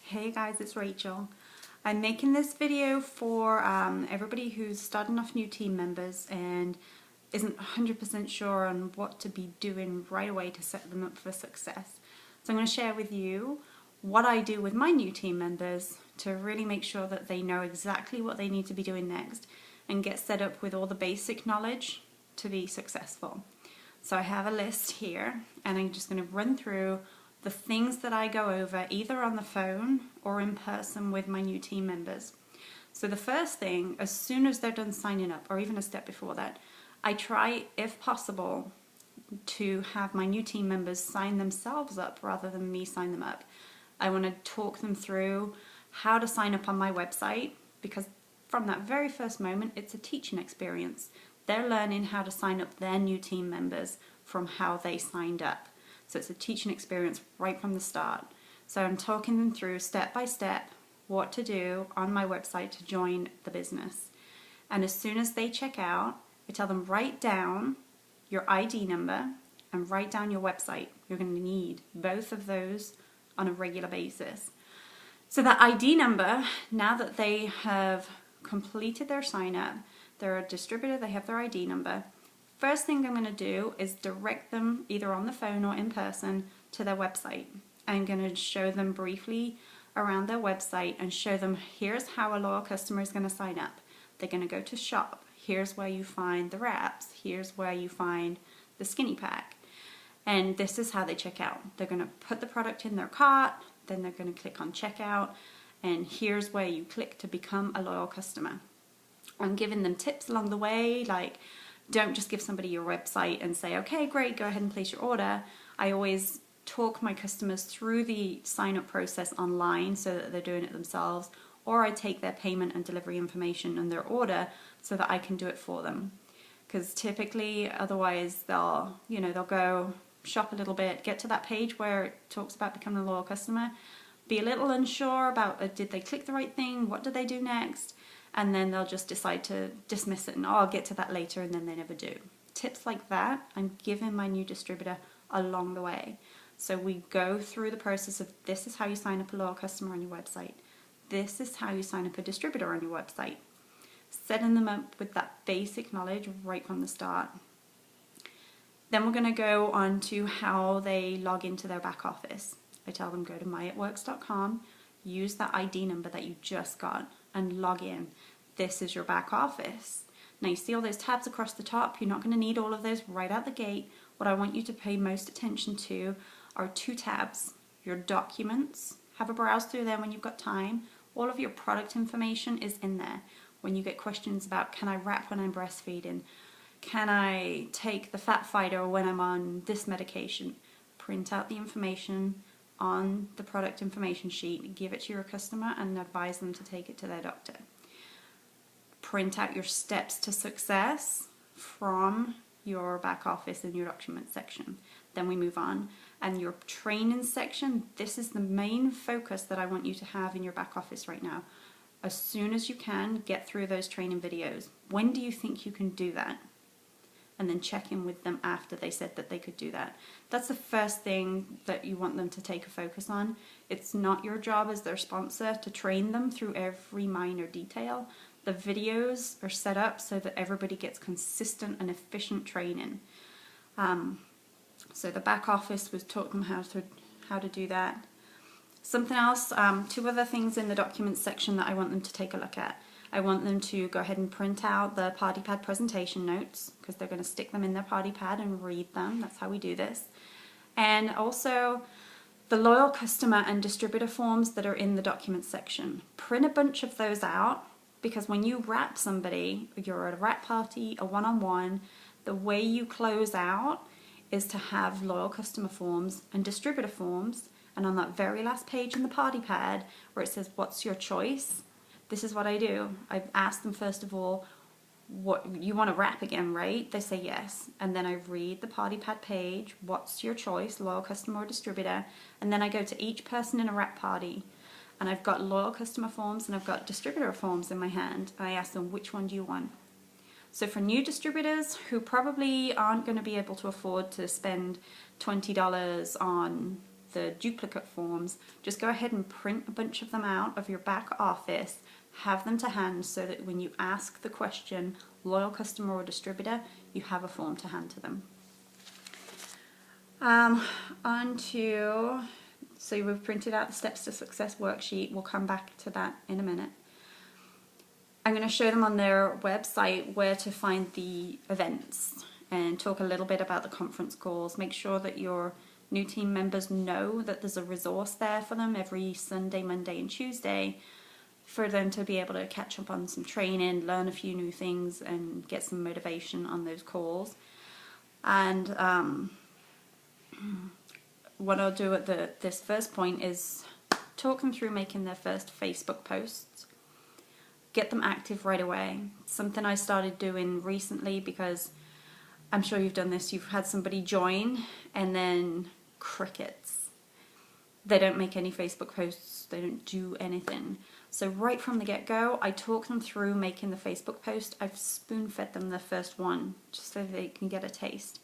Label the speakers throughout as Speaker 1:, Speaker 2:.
Speaker 1: Hey guys, it's Rachel. I'm making this video for everybody who's starting off new team members and isn't 100% sure on what to be doing right away to set them up for success. So I'm going to share with you what I do with my new team members to really make sure that they know exactly what they need to be doing next and get set up with all the basic knowledge to be successful. So I have a list here and I'm just going to run through the things that I go over either on the phone or in person with my new team members. So the first thing, as soon as they're done signing up, or even a step before that, I try, if possible, to have my new team members sign themselves up rather than me sign them up. I want to talk them through how to sign up on my website, because from that very first moment, it's a teaching experience. They're learning how to sign up their new team members from how they signed up. So it's a teaching experience right from the start. So I'm talking them through step by step what to do on my website to join the business. And as soon as they check out, I tell them write down your ID number and write down your website. You're going to need both of those on a regular basis. So that ID number, now that they have completed their sign up, they're a distributor, they have their ID number. First thing I'm going to do is direct them either on the phone or in person to their website. I'm going to show them briefly around their website and show them here's how a loyal customer is going to sign up. They're going to go to shop. Here's where you find the wraps. Here's where you find the skinny pack. And this is how they check out. They're going to put the product in their cart, then they're going to click on checkout, and here's where you click to become a loyal customer. I'm giving them tips along the way, like don't just give somebody your website and say, okay, great, go ahead and place your order. I always talk my customers through the sign-up process online so that they're doing it themselves, or I take their payment and delivery information and their order so that I can do it for them. Because typically, otherwise, they'll go shop a little bit, get to that page where it talks about becoming a loyal customer, be a little unsure about did they click the right thing, what did they do next, and then they'll just decide to dismiss it and I'll get to that later, and then they never do. Tips like that I'm giving my new distributor along the way. So we go through the process of this is how you sign up a loyal customer on your website. This is how you sign up a distributor on your website. Setting them up with that basic knowledge right from the start. Then we're going to go on to how they log into their back office. I tell them go to myitworks.com, use that ID number that you just got and log in. This is your back office. Now you see all those tabs across the top. You're not going to need all of those right out the gate. What I want you to pay most attention to are two tabs. Your documents, have a browse through there when you've got time. All of your product information is in there. When you get questions about can I wrap when I'm breastfeeding, can I take the fat fighter when I'm on this medication, print out the information on the product information sheet, give it to your customer and advise them to take it to their doctor. Print out your steps to success from your back office in your document section. Then we move on. And your training section, this is the main focus that I want you to have in your back office right now. As soon as you can, get through those training videos. When do you think you can do that? And then check in with them after they said that they could do that. That's the first thing that you want them to take a focus on. It's not your job as their sponsor to train them through every minor detail. The videos are set up so that everybody gets consistent and efficient training. So the back office was taught them how to do that. Something else, two other things in the documents section that I want them to take a look at. I want them to go ahead and print out the party pad presentation notes because they're going to stick them in their party pad and read them. That's how we do this. And also the loyal customer and distributor forms that are in the documents section. Print a bunch of those out because when you wrap somebody, you're at a wrap party, a one-on-one, the way you close out is to have loyal customer forms and distributor forms. And on that very last page in the party pad where it says what's your choice, this is what I do. I ask them first of all, what you want to wrap again, right? They say yes. And then I read the party pad page, what's your choice, loyal customer or distributor? And then I go to each person in a wrap party and I've got loyal customer forms and I've got distributor forms in my hand. And I ask them, which one do you want? So for new distributors who probably aren't going to be able to afford to spend $20 on the duplicate forms, just go ahead and print a bunch of them out of your back office, have them to hand so that when you ask the question, loyal customer or distributor, you have a form to hand to them. So we've printed out the Steps to Success worksheet. We'll come back to that in a minute. I'm going to show them on their website where to find the events and talk a little bit about the conference calls. Make sure that your new team members know that there's a resource there for them every Sunday, Monday, and Tuesday for them to be able to catch up on some training, learn a few new things, and get some motivation on those calls. And what I'll do at this first point is talk them through making their first Facebook posts. Get them active right away. Something I started doing recently, because I'm sure you've done this. You've had somebody join and then crickets. They don't make any Facebook posts. They don't do anything. So right from the get-go, I talk them through making the Facebook post. I've spoon-fed them the first one just so they can get a taste.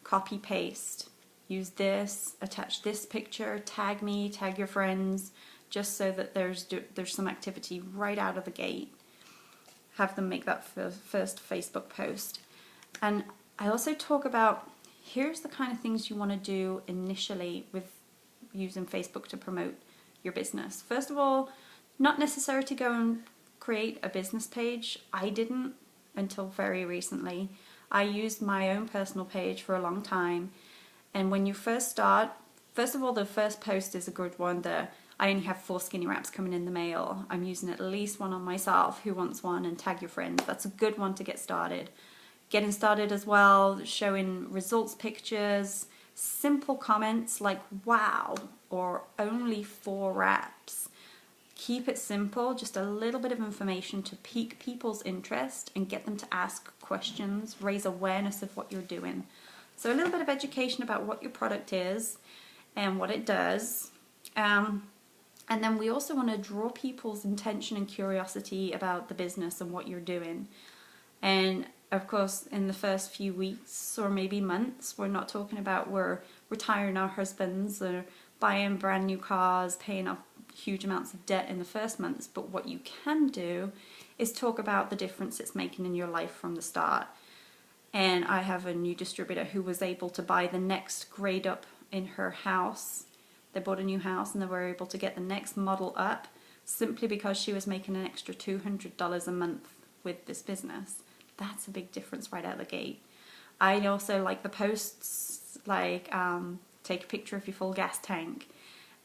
Speaker 1: Copy, paste. Use this, attach this picture, tag me, tag your friends, just so that there's some activity right out of the gate. Have them make that first Facebook post. And I also talk about, here's the kind of things you want to do initially with using Facebook to promote your business. First of all, not necessary to go and create a business page. I didn't until very recently. I used my own personal page for a long time. And when you first start, first of all, the first post is a good one. I only have 4 skinny wraps coming in the mail. I'm using at least one on myself. Who wants one? And tag your friends. That's a good one to get started. Getting started as well, showing results pictures, simple comments like wow or only 4 wraps. Keep it simple, just a little bit of information to pique people's interest and get them to ask questions, raise awareness of what you're doing. So a little bit of education about what your product is and what it does. And then we also want to draw people's attention and curiosity about the business and what you're doing. And of course, in the first few weeks or maybe months, we're not talking about we're retiring our husbands or buying brand new cars, paying off huge amounts of debt in the first months. But what you can do is talk about the difference it's making in your life from the start. And I have a new distributor who was able to buy the next grade up in her house. They bought a new house and they were able to get the next model up simply because she was making an extra $200 a month with this business. That's a big difference right out the gate. I also like the posts like take a picture of your full gas tank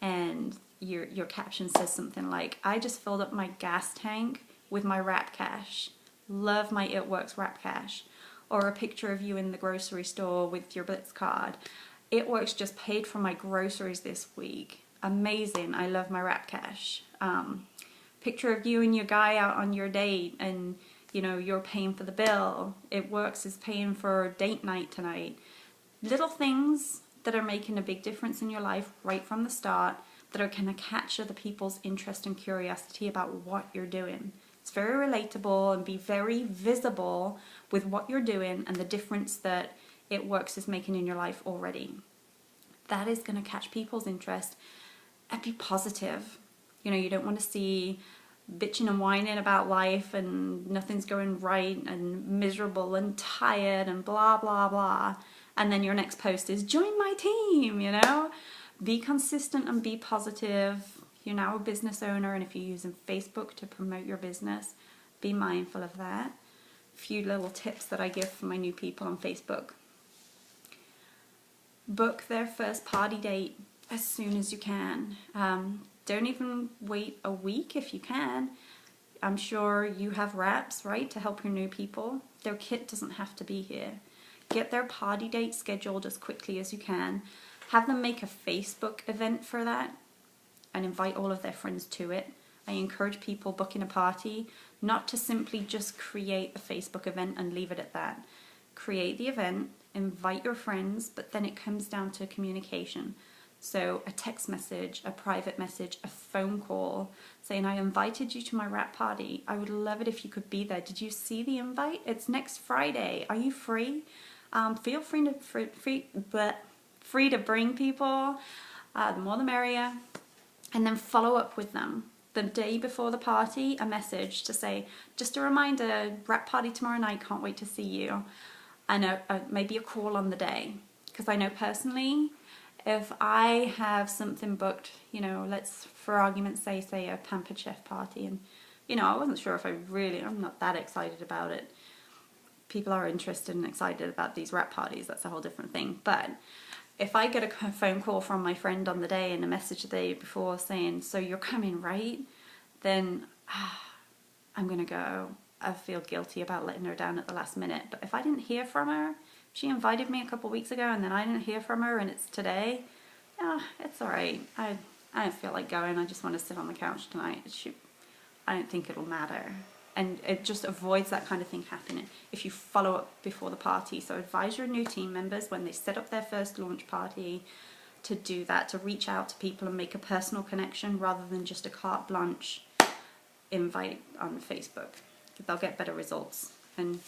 Speaker 1: and your caption says something like, I just filled up my gas tank with my Wrap Cash. Love my It Works Wrap Cash. Or a picture of you in the grocery store with your Blitz card. It Works just paid for my groceries this week. Amazing. I love my Wrap Cash. Picture of you and your guy out on your date and you know you're paying for the bill. It Works is paying for date night tonight. Little things that are making a big difference in your life right from the start that are going to capture the people's interest and curiosity about what you're doing. It's very relatable and be very visible with what you're doing and the difference that It Works is making in your life already. That is going to catch people's interest and be positive. You know, you don't want to see bitching and whining about life and nothing's going right and miserable and tired and blah, blah, blah. And then your next post is, join my team, you know? Be consistent and be positive. You're now a business owner, and if you're using Facebook to promote your business, be mindful of that. A few little tips that I give for my new people on Facebook. Book their first party date as soon as you can. Don't even wait a week if you can. I'm sure you have wraps, right, to help your new people. Their kit doesn't have to be here. Get their party date scheduled as quickly as you can. Have them make a Facebook event for that and invite all of their friends to it. I encourage people booking a party not to simply just create a Facebook event and leave it at that. Create the event, invite your friends, but then it comes down to communication. So a text message, a private message, a phone call saying, I invited you to my wrap party. I would love it if you could be there. Did you see the invite? It's next Friday. Are you free? Feel free to bring people. The more the merrier. And then follow up with them. The day before the party, a message to say, just a reminder, wrap party tomorrow night, can't wait to see you. And maybe a call on the day. Because I know personally, if I have something booked, you know, let's for argument's sake say a Pampered Chef party, and you know, I wasn't sure if I'm not that excited about it. People are interested and excited about these wrap parties, that's a whole different thing. But if I get a phone call from my friend on the day and a message the day before saying, so you're coming, right? Then I'm going to go. I feel guilty about letting her down at the last minute. But if I didn't hear from her, she invited me a couple of weeks ago and then I didn't hear from her and it's today, it's all right. I don't feel like going. I just want to sit on the couch tonight. I don't think it'll matter. And it just avoids that kind of thing happening if you follow up before the party. So advise your new team members when they set up their first launch party to do that, to reach out to people and make a personal connection rather than just a carte blanche invite on Facebook. They'll get better results. And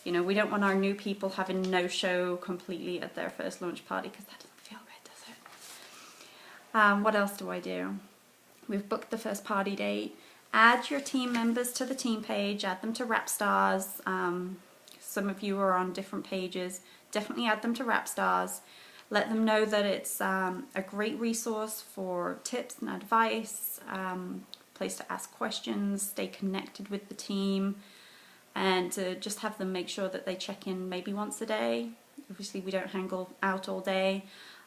Speaker 1: you know, we don't want our new people having no show completely at their first launch party because that doesn't feel good, does it? What else do I do? We've booked the first party date. Add your team members to the team page, add them to Rapstars. Some of you are on different pages. Definitely add them to Rapstars. Let them know that it's a great resource for tips and advice, place to ask questions, stay connected with the team, and to just have them make sure that they check in maybe once a day. Obviously we don't hang out all day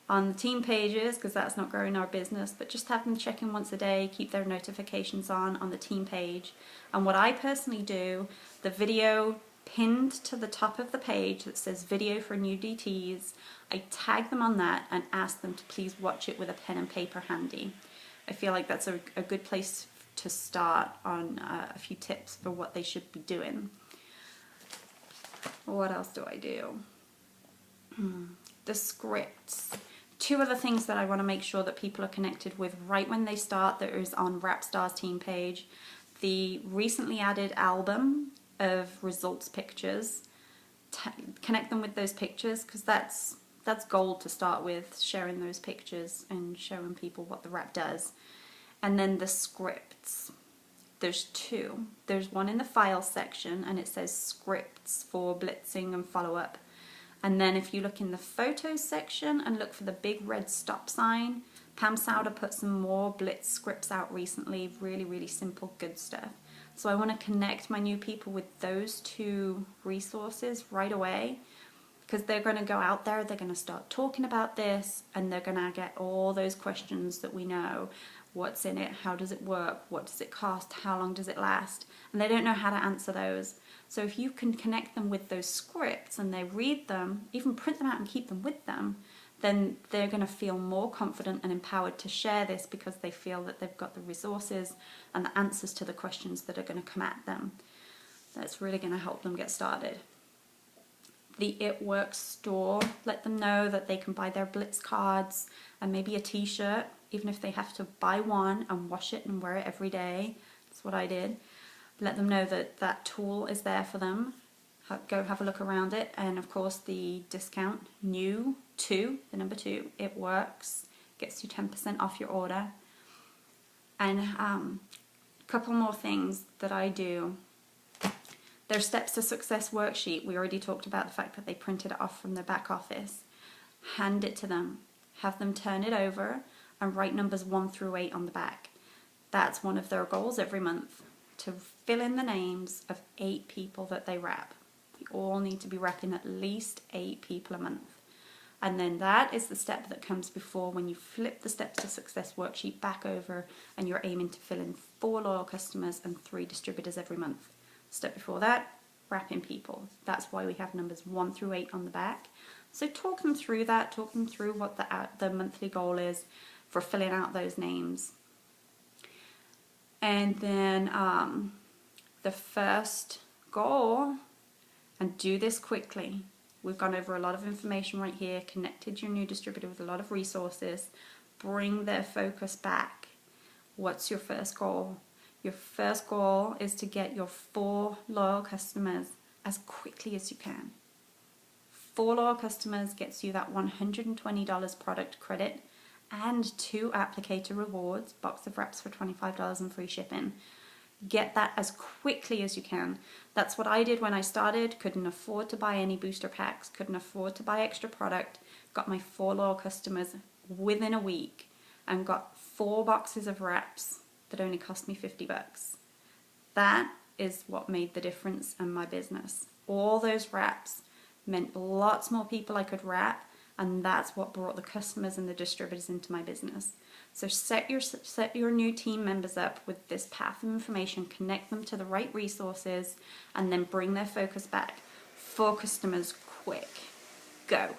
Speaker 1: on the team pages because that's not growing our business, but just have them check in once a day, keep their notifications on the team page. And what I personally do, the video pinned to the top of the page that says video for new DTs, I tag them on that and ask them to please watch it with a pen and paper handy. I feel like that's a good place to start on a few tips for what they should be doing. What else do I do? The scripts. Two other things that I want to make sure that people are connected with right when they start that is on Rapstars team page. The recently added album of results pictures. Connect them with those pictures because that's gold to start with, sharing those pictures and showing people what the wrap does. And then the scripts. There's two. There's one in the file section and it says scripts for blitzing and follow-up. And then if you look in the photos section and look for the big red stop sign, Pam Sauder put some more blitz scripts out recently, really, really simple, good stuff. So I want to connect my new people with those two resources right away because they're going to go out there, they're going to start talking about this and they're going to get all those questions that we know. What's in it? How does it work? What does it cost? How long does it last? And they don't know how to answer those. So if you can connect them with those scripts and they read them, even print them out and keep them with them, then they're going to feel more confident and empowered to share this because they feel that they've got the resources and the answers to the questions that are going to come at them. That's really going to help them get started. The It Works store, let them know that they can buy their Blitz cards and maybe a t-shirt, even if they have to buy one and wash it and wear it every day. That's what I did. Let them know that that tool is there for them. Go have a look around it. And of course the discount, new 2, the number 2, It Works, gets you 10% off your order. And a couple more things that I do. Their Steps to Success worksheet, we already talked about the fact that they printed it off from their back office. Hand it to them. Have them turn it over and write numbers 1 through 8 on the back. That's one of their goals every month, to fill in the names of 8 people that they wrap. We all need to be wrapping at least 8 people a month. And then that is the step that comes before when you flip the Steps to Success worksheet back over and you're aiming to fill in 4 loyal customers and 3 distributors every month. Step before that, wrapping people. That's why we have numbers 1 through 8 on the back. So talk them through that, talk them through what the monthly goal is for filling out those names. And then the first goal, and do this quickly. We've gone over a lot of information right here, connected your new distributor with a lot of resources. Bring their focus back. What's your first goal? Your first goal is to get your 4 loyal customers as quickly as you can. 4 loyal customers gets you that $120 product credit and 2 applicator rewards, box of wraps for $25 and free shipping. Get that as quickly as you can. That's what I did when I started. Couldn't afford to buy any booster packs, couldn't afford to buy extra product. Got my 4 loyal customers within a week and got 4 boxes of wraps that only cost me $50. That is what made the difference in my business. All those wraps meant lots more people I could wrap, and that's what brought the customers and the distributors into my business. So set your new team members up with this path of information, connect them to the right resources, and then bring their focus back. 4 customers quick. Go.